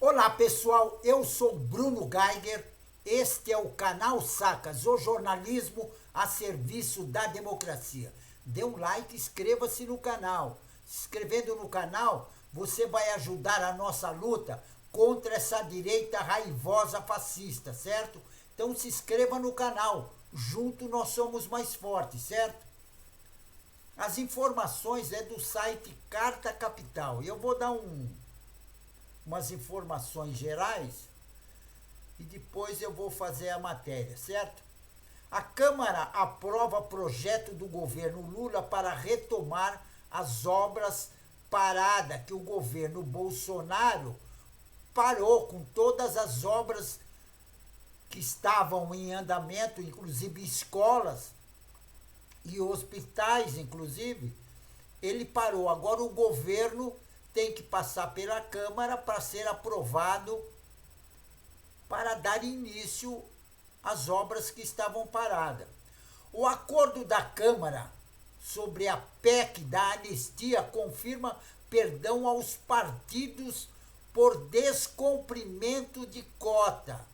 Olá pessoal, eu sou Bruno Geiger, este é o canal Sacas, o jornalismo a serviço da democracia. Dê um like, inscreva-se no canal. Se inscrevendo no canal, você vai ajudar a nossa luta contra essa direita raivosa fascista, certo? Então se inscreva no canal, junto nós somos mais fortes, certo? As informações é do site Carta Capital. Eu vou dar umas informações gerais e depois eu vou fazer a matéria, certo? A Câmara aprova projeto do governo Lula para retomar as obras paradas que o governo Bolsonaro parou com todas as obras que estavam em andamento, inclusive escolas e hospitais, inclusive. Ele parou. Agora o governo tem que passar pela Câmara para ser aprovado para dar início às obras que estavam paradas. O acordo da Câmara sobre a PEC da anistia confirma perdão aos partidos por descumprimento de cota.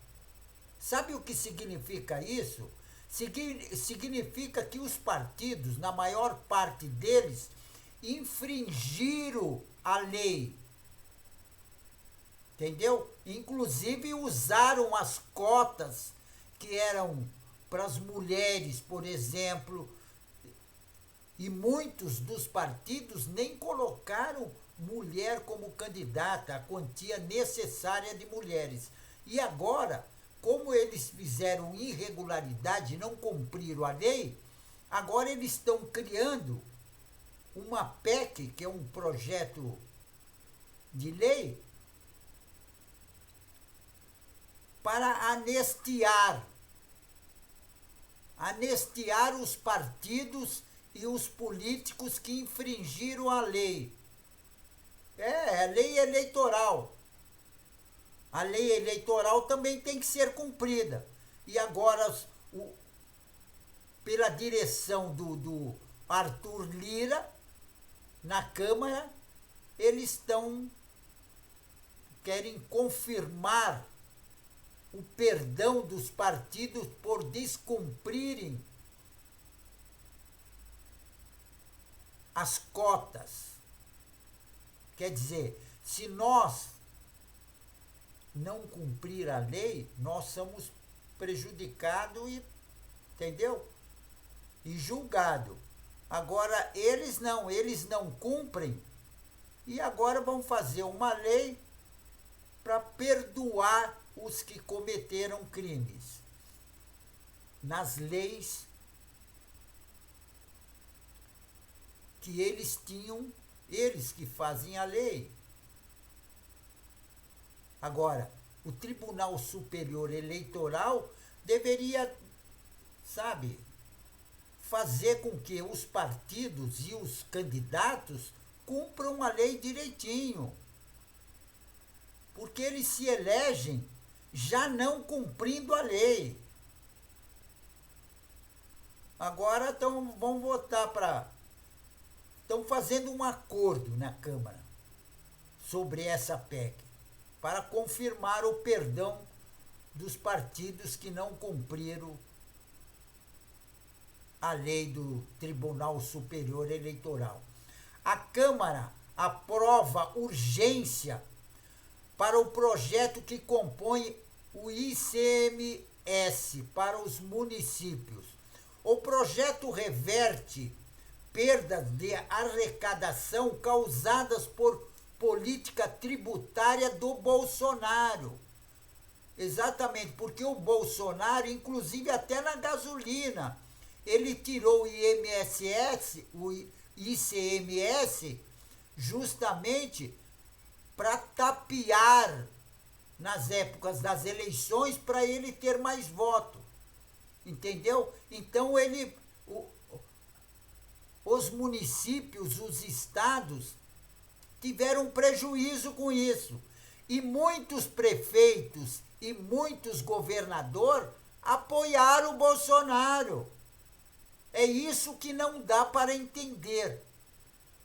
Sabe o que significa isso? Significa que os partidos, na maior parte deles, infringiram a lei. Entendeu? Inclusive usaram as cotas que eram para as mulheres, por exemplo, e muitos dos partidos nem colocaram mulher como candidata, a quantia necessária de mulheres. E agora, como eles fizeram irregularidade e não cumpriram a lei, agora eles estão criando uma PEC, que é um projeto de lei, para anistiar os partidos e os políticos que infringiram a lei. É a lei eleitoral. A lei eleitoral também tem que ser cumprida. E agora, pela direção do Arthur Lira, na Câmara, eles querem confirmar o perdão dos partidos por descumprirem as cotas. Quer dizer, se nós não cumprir a lei, nós somos prejudicados e, entendeu? E julgado. Agora eles não cumprem e agora vão fazer uma lei para perdoar os que cometeram crimes. Nas leis que eles tinham, eles que fazem a lei. Agora, o Tribunal Superior Eleitoral deveria, fazer com que os partidos e os candidatos cumpram a lei direitinho. Porque eles se elegem já não cumprindo a lei. Agora vão votar para... Estão fazendo um acordo na Câmara sobre essa PEC para confirmar o perdão dos partidos que não cumpriram a lei do Tribunal Superior Eleitoral. A Câmara aprova urgência para o projeto que compõe o ICMS para os municípios. O projeto reverte perdas de arrecadação causadas por política tributária do Bolsonaro. Exatamente, porque o Bolsonaro, inclusive até na gasolina, ele tirou o ICMS, justamente para tapear nas épocas das eleições para ele ter mais voto. Entendeu? Então os municípios, os estados, tiveram prejuízo com isso. E muitos prefeitos e muitos governadores apoiaram o Bolsonaro. É isso que não dá para entender.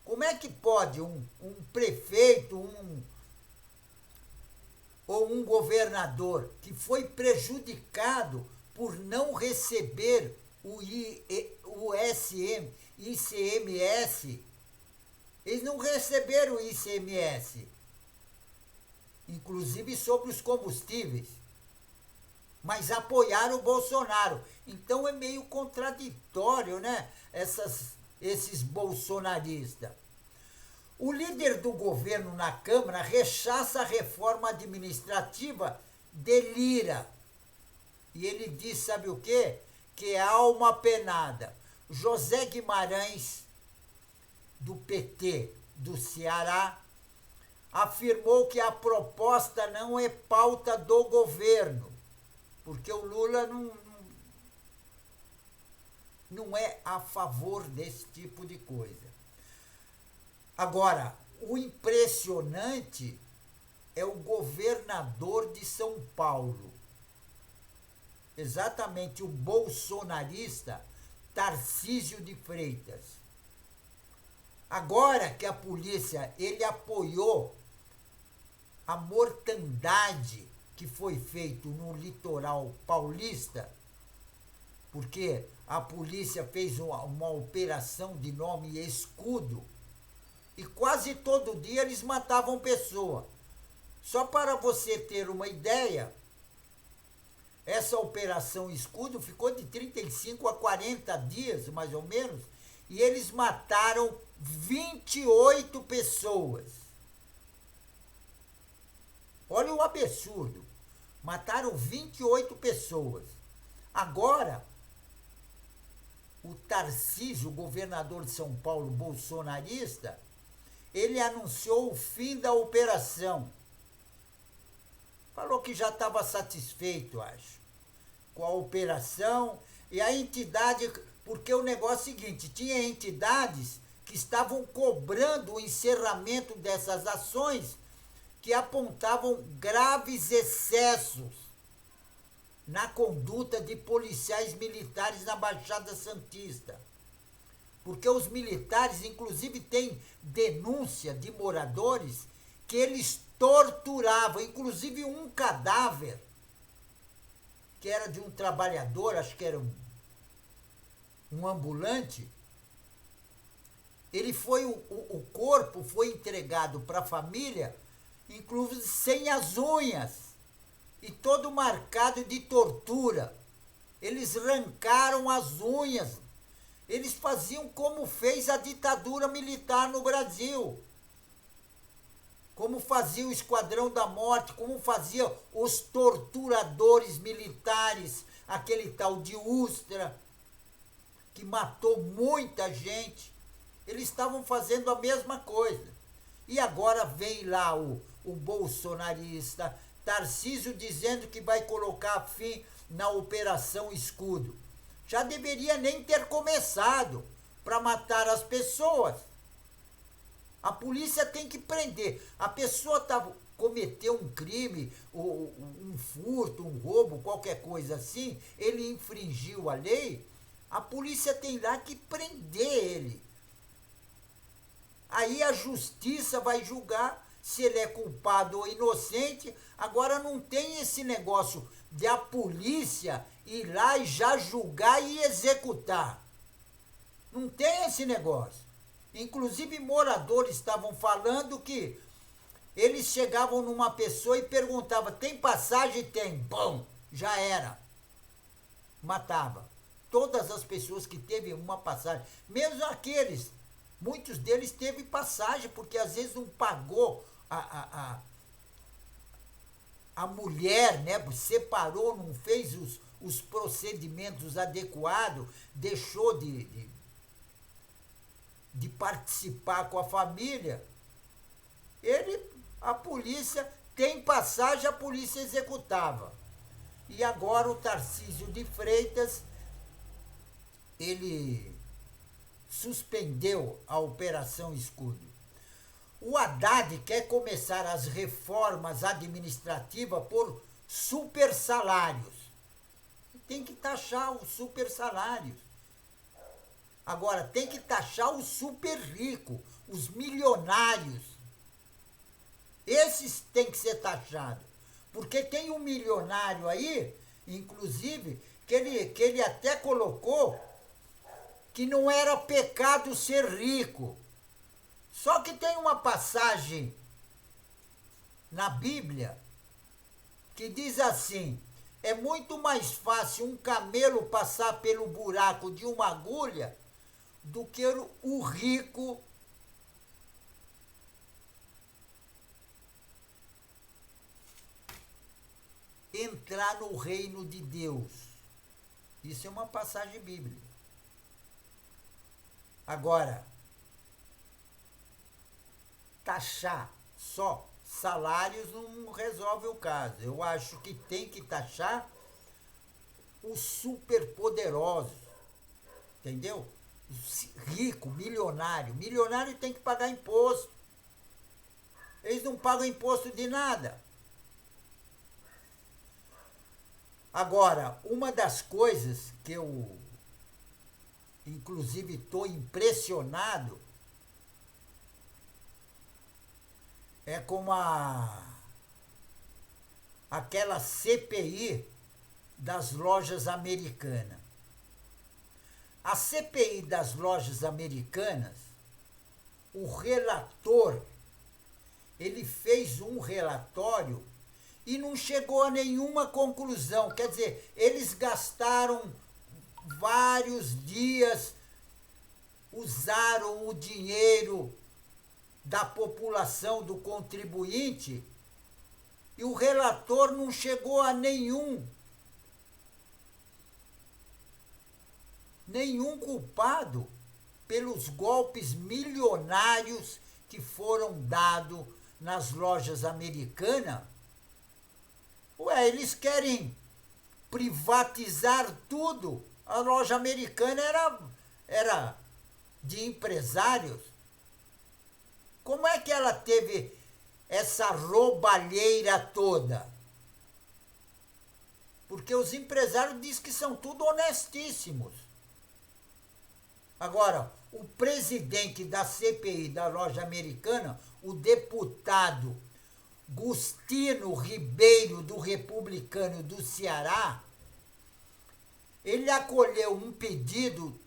Como é que pode um prefeito, ou um governador que foi prejudicado por não receber o ICMS, eles não receberam o ICMS, inclusive sobre os combustíveis, mas apoiaram o Bolsonaro. Então é meio contraditório, né? Esses bolsonaristas. O líder do governo na Câmara rechaça a reforma administrativa de Lira. E ele diz, sabe o quê? Que é alma penada. José Guimarães, do PT do Ceará, afirmou que a proposta não é pauta do governo, porque o Lula não é a favor desse tipo de coisa. Agora, o impressionante é o governador de São Paulo, exatamente o bolsonarista Tarcísio de Freitas. Agora que a polícia, ele apoiou a mortandade que foi feito no litoral paulista, porque a polícia fez uma operação de nome Escudo, e quase todo dia eles matavam pessoa. Só para você ter uma ideia, essa operação Escudo ficou de 35 a 40 dias, mais ou menos, e eles mataram 28 pessoas. Olha o absurdo. Mataram 28 pessoas. Agora, o Tarcísio, o governador de São Paulo, bolsonarista, ele anunciou o fim da operação. Falou que já estava satisfeito, acho, com a operação. E a entidade, porque o negócio é o seguinte, tinha entidades que estavam cobrando o encerramento dessas ações, que apontavam graves excessos na conduta de policiais militares na Baixada Santista. Porque os militares, inclusive, têm denúncia de moradores que eles torturavam, inclusive um cadáver, que era de um trabalhador, acho que era um ambulante. Ele foi, o corpo foi entregado para a família, inclusive sem as unhas, e todo marcado de tortura. Eles arrancaram as unhas. Eles faziam como fez a ditadura militar no Brasil. Como fazia o Esquadrão da Morte, como fazia os torturadores militares, aquele tal de Ustra, que matou muita gente. Eles estavam fazendo a mesma coisa. E agora vem lá o bolsonarista Tarcísio dizendo que vai colocar fim na Operação Escudo. Já deveria nem ter começado para matar as pessoas. A polícia tem que prender. A pessoa cometeu um crime, um furto, um roubo, qualquer coisa assim, ele infringiu a lei, a polícia tem lá que prender ele. Aí a justiça vai julgar se ele é culpado ou inocente. Agora não tem esse negócio de a polícia ir lá e já julgar e executar. Não tem esse negócio. Inclusive moradores estavam falando que eles chegavam numa pessoa e perguntavam, tem passagem? Tem. Bom, já era. Matava. Todas as pessoas que teve uma passagem, mesmo aqueles, muitos deles teve passagem, porque às vezes não pagou a mulher, né? Separou, não fez os procedimentos adequados, deixou de participar com a família. A polícia tem passagem, a polícia executava. E agora o Tarcísio de Freitas, ele suspendeu a Operação Escudo. O Haddad quer começar as reformas administrativas por super salários. Tem que taxar os super salários. Agora, tem que taxar os super ricos, os milionários. Esses têm que ser taxados. Porque tem um milionário aí, inclusive, que ele até colocou que não era pecado ser rico. Só que tem uma passagem na Bíblia que diz assim: é muito mais fácil um camelo passar pelo buraco de uma agulha do que o rico entrar no reino de Deus. Isso é uma passagem bíblica. Agora, taxar só salários não resolve o caso. Eu acho que tem que taxar os superpoderosos, entendeu? Rico, milionário. Milionário tem que pagar imposto. Eles não pagam imposto de nada. Agora, uma das coisas que eu, inclusive, estou impressionado é com aquela CPI das lojas americanas. A CPI das lojas americanas, o relator, ele fez um relatório e não chegou a nenhuma conclusão. Quer dizer, eles gastaram vários dias, usaram o dinheiro da população, do contribuinte, e o relator não chegou a nenhum culpado pelos golpes milionários que foram dados nas lojas americanas. Ué, eles querem privatizar tudo. A loja americana era de empresários. Como é que ela teve essa roubalheira toda? Porque os empresários dizem que são tudo honestíssimos. Agora, o presidente da CPI da loja americana, o deputado Gustino Ribeiro, do Republicano do Ceará, ele acolheu um pedido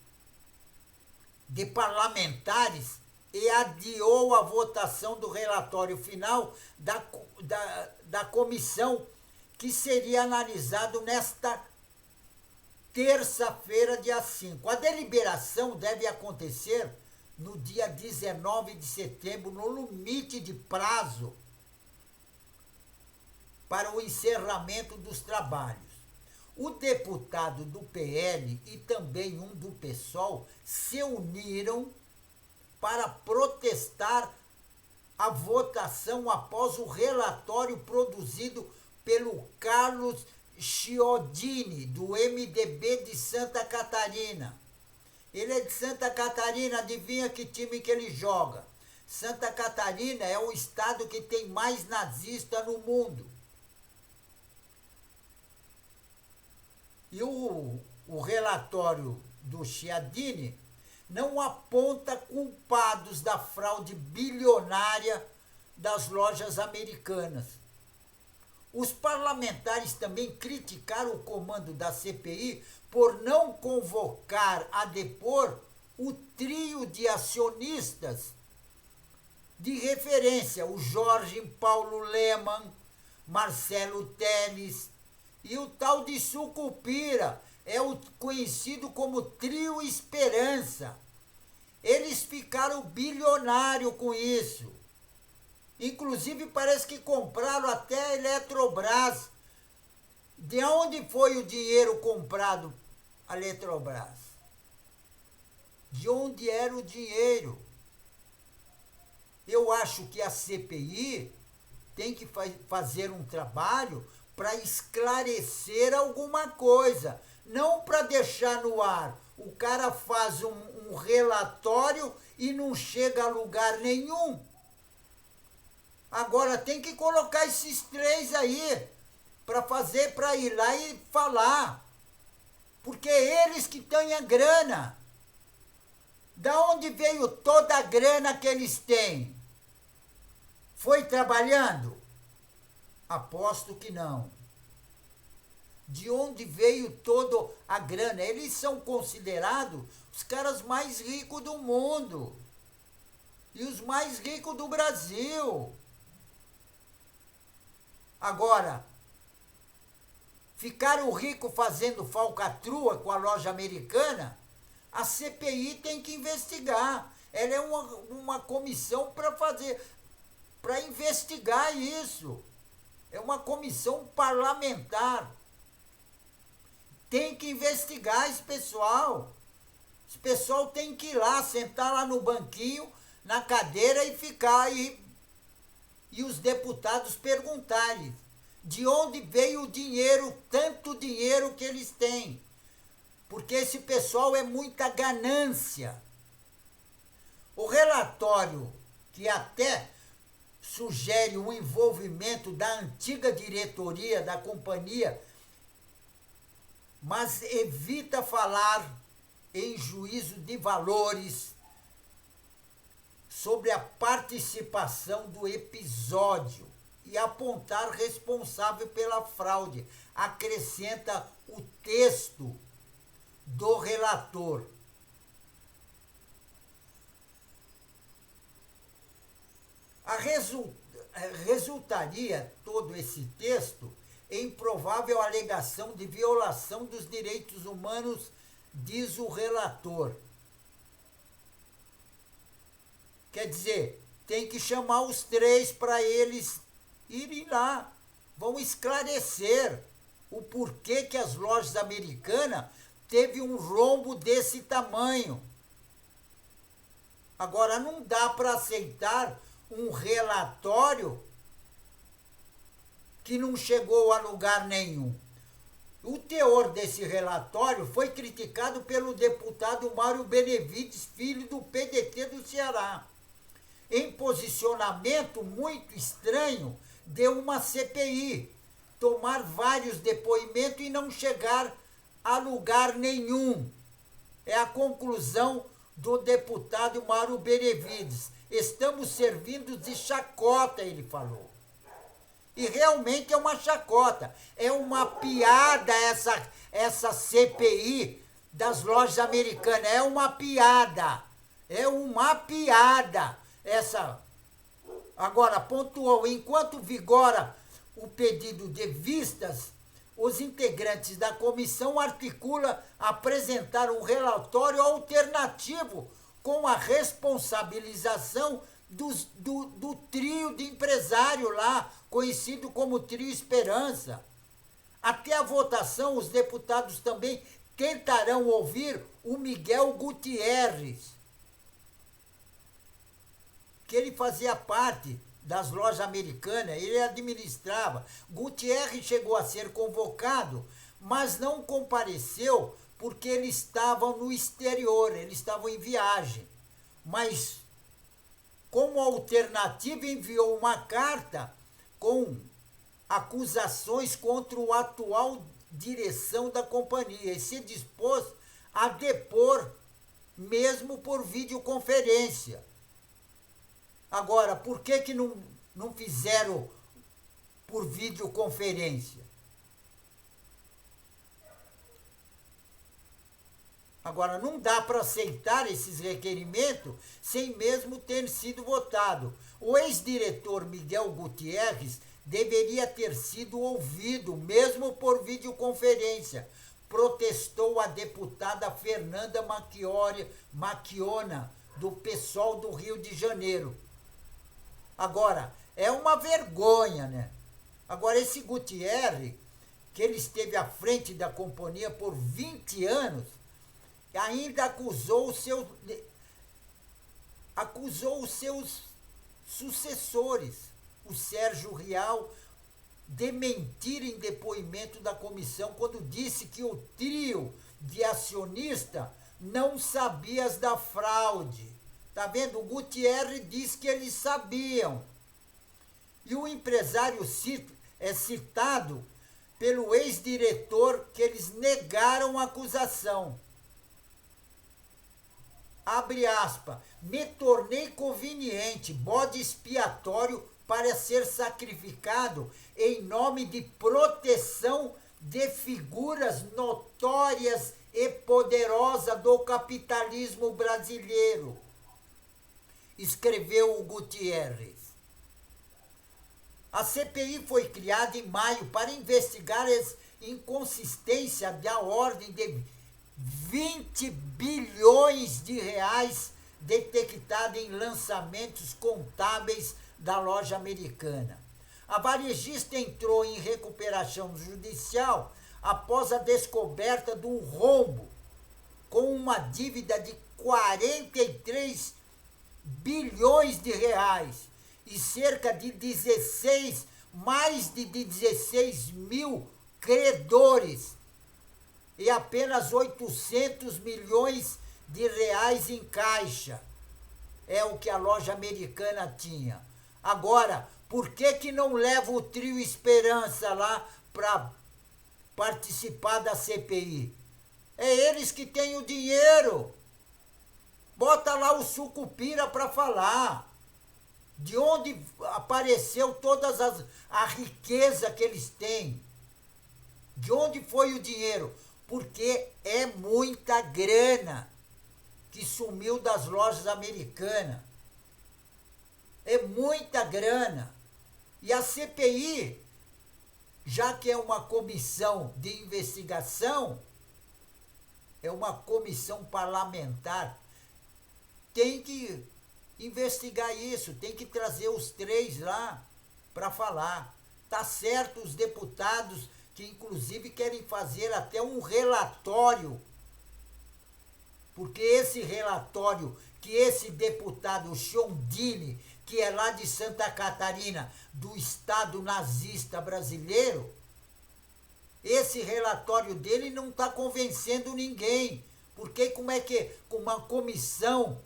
de parlamentares e adiou a votação do relatório final da comissão, que seria analisado nesta terça-feira, dia 5. A deliberação deve acontecer no dia 19 de setembro, no limite de prazo para o encerramento dos trabalhos. O deputado do PL e também um do PSOL se uniram para protestar a votação após o relatório produzido pelo Carlos Chiodini, do MDB de Santa Catarina. Ele é de Santa Catarina, adivinha que time que ele joga? Santa Catarina é o estado que tem mais nazista no mundo. E o relatório do Chiodini não aponta culpados da fraude bilionária das lojas americanas. Os parlamentares também criticaram o comando da CPI por não convocar a depor o trio de acionistas de referência, o Jorge Paulo Lemann, Marcelo Teles e o tal de Sucupira, é o conhecido como Trio Esperança. Eles ficaram bilionários com isso. Inclusive, parece que compraram até a Eletrobras. De onde foi o dinheiro comprado, a Eletrobras? De onde era o dinheiro? Eu acho que a CPI tem que fazer um trabalho para esclarecer alguma coisa, não para deixar no ar. O cara faz um relatório e não chega a lugar nenhum. Agora tem que colocar esses três aí para ir lá e falar. Porque é eles que têm a grana. Da onde veio toda a grana que eles têm? Foi trabalhando? Aposto que não. De onde veio toda a grana? Eles são considerados os caras mais ricos do mundo. E os mais ricos do Brasil. Agora, ficaram ricos fazendo falcatrua com a loja americana? A CPI tem que investigar. Ela é uma comissão para investigar isso. É uma comissão parlamentar. Tem que investigar esse pessoal. Esse pessoal tem que ir lá, sentar lá no banquinho, na cadeira e ficar aí. E os deputados perguntarem de onde veio o dinheiro, tanto dinheiro que eles têm. Porque esse pessoal é muita ganância. O relatório, que até sugere o envolvimento da antiga diretoria da companhia, mas evita falar em juízo de valores sobre a participação do episódio e apontar responsável pela fraude. Acrescenta o texto do relator. Resultaria todo esse texto em provável alegação de violação dos direitos humanos, diz o relator. Quer dizer, tem que chamar os três para eles irem lá. Vão esclarecer o porquê que as lojas americanas teve um rombo desse tamanho. Agora, não dá para aceitar um relatório que não chegou a lugar nenhum. O teor desse relatório foi criticado pelo deputado Mário Benevides, filho do PDT do Ceará, em posicionamento muito estranho de uma CPI, tomar vários depoimentos e não chegar a lugar nenhum. É a conclusão do deputado Mário Benevides. Estamos servindo de chacota, ele falou. E realmente é uma chacota. É uma piada essa CPI das lojas americanas. É uma piada. É uma piada. Agora, pontuou, enquanto vigora o pedido de vistas, os integrantes da comissão articulam apresentar um relatório alternativo com a responsabilização do trio de empresário lá, conhecido como Trio Esperança. Até a votação, os deputados também tentarão ouvir o Miguel Gutierrez, que ele fazia parte das lojas americanas, ele administrava. Gutierrez chegou a ser convocado, mas não compareceu porque eles estavam no exterior, eles estavam em viagem. Mas, como alternativa, enviou uma carta com acusações contra o atual direção da companhia e se dispôs a depor mesmo por videoconferência. Agora, por que não fizeram por videoconferência? Agora, não dá para aceitar esses requerimentos sem mesmo ter sido votado. O ex-diretor Miguel Gutierrez deveria ter sido ouvido, mesmo por videoconferência, protestou a deputada Fernanda Macchiona, do PSOL do Rio de Janeiro. Agora, é uma vergonha, né? Agora, esse Gutierrez, que ele esteve à frente da companhia por 20 anos, ainda acusou os seus sucessores, o Sérgio Rial, de mentir em depoimento da comissão quando disse que o trio de acionista não sabia da fraude. Tá vendo? O Gutierrez diz que eles sabiam. E o empresário é citado pelo ex-diretor que eles negaram a acusação. Abre aspas, me tornei conveniente, bode expiatório para ser sacrificado em nome de proteção de figuras notórias e poderosas do capitalismo brasileiro, escreveu o Gutierrez. A CPI foi criada em maio para investigar as inconsistências da ordem de 20 bilhões de reais detectada em lançamentos contábeis da loja Americana. A varejista entrou em recuperação judicial após a descoberta de um rombo com uma dívida de 43 bilhões de reais e cerca de mais de 16 mil credores e apenas 800 milhões de reais em caixa. É o que a loja Americana tinha. Agora, por que não leva o trio Esperança lá para participar da CPI? É eles que têm o dinheiro. Bota lá o Sucupira para falar. De onde apareceu toda a riqueza que eles têm. De onde foi o dinheiro? Porque é muita grana que sumiu das lojas Americanas. É muita grana. E a CPI, já que é uma comissão de investigação, é uma comissão parlamentar, tem que investigar isso, tem que trazer os três lá para falar. Tá certo os deputados que inclusive querem fazer até um relatório, porque esse relatório que esse deputado Chiondini, que é lá de Santa Catarina, do Estado nazista brasileiro, esse relatório dele não está convencendo ninguém. Porque como é que uma comissão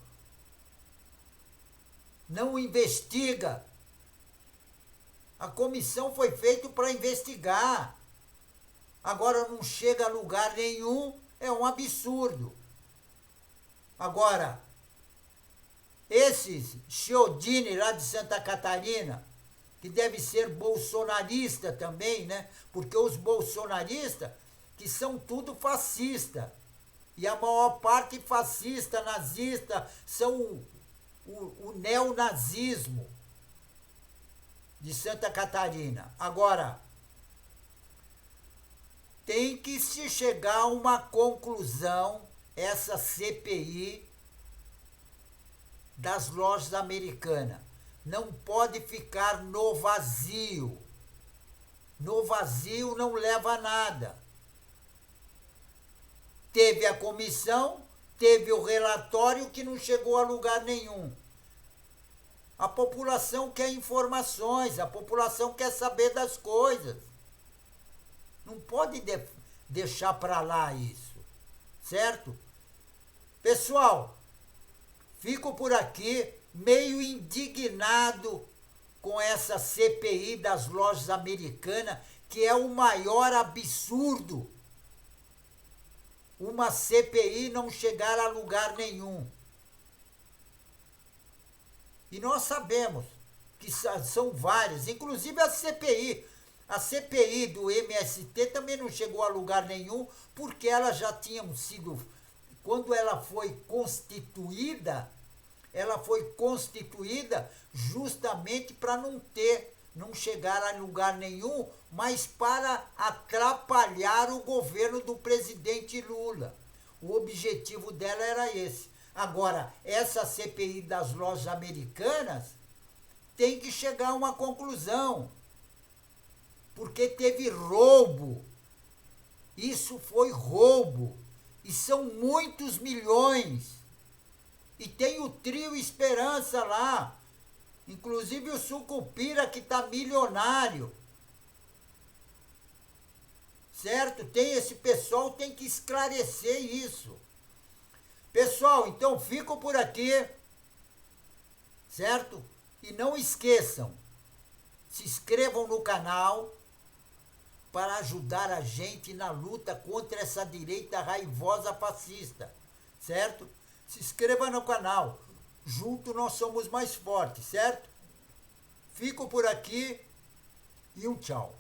não investiga? A comissão foi feita para investigar. Agora não chega a lugar nenhum, é um absurdo. Agora, esses Chiodini lá de Santa Catarina, que deve ser bolsonarista também, né? Porque os bolsonaristas, que são tudo fascista, e a maior parte fascista, nazista, são o neonazismo de Santa Catarina. Agora, tem que se chegar a uma conclusão, essa CPI das lojas Americanas. Não pode ficar no vazio. No vazio não leva a nada. Teve a comissão, teve o relatório que não chegou a lugar nenhum. A população quer informações, a população quer saber das coisas. Não pode deixar para lá isso, certo? Pessoal, fico por aqui meio indignado com essa CPI das lojas Americanas, que é o maior absurdo. Uma CPI não chegar a lugar nenhum. E nós sabemos que são várias, inclusive a CPI. A CPI do MST também não chegou a lugar nenhum, porque ela já tinha sido, quando ela foi constituída justamente para não chegar a lugar nenhum, mas para atrapalhar o governo do presidente Lula. O objetivo dela era esse. Agora, essa CPI das lojas Americanas tem que chegar a uma conclusão, porque teve roubo. Isso foi roubo. E são muitos milhões. E tem o trio Esperança lá. Inclusive o Sucupira, que está milionário. Certo? Esse pessoal tem que esclarecer isso. Pessoal, então fico por aqui. Certo? E não esqueçam, se inscrevam no canal para ajudar a gente na luta contra essa direita raivosa fascista. Certo? Se inscreva no canal. Junto nós somos mais fortes, certo? Fico por aqui e um tchau.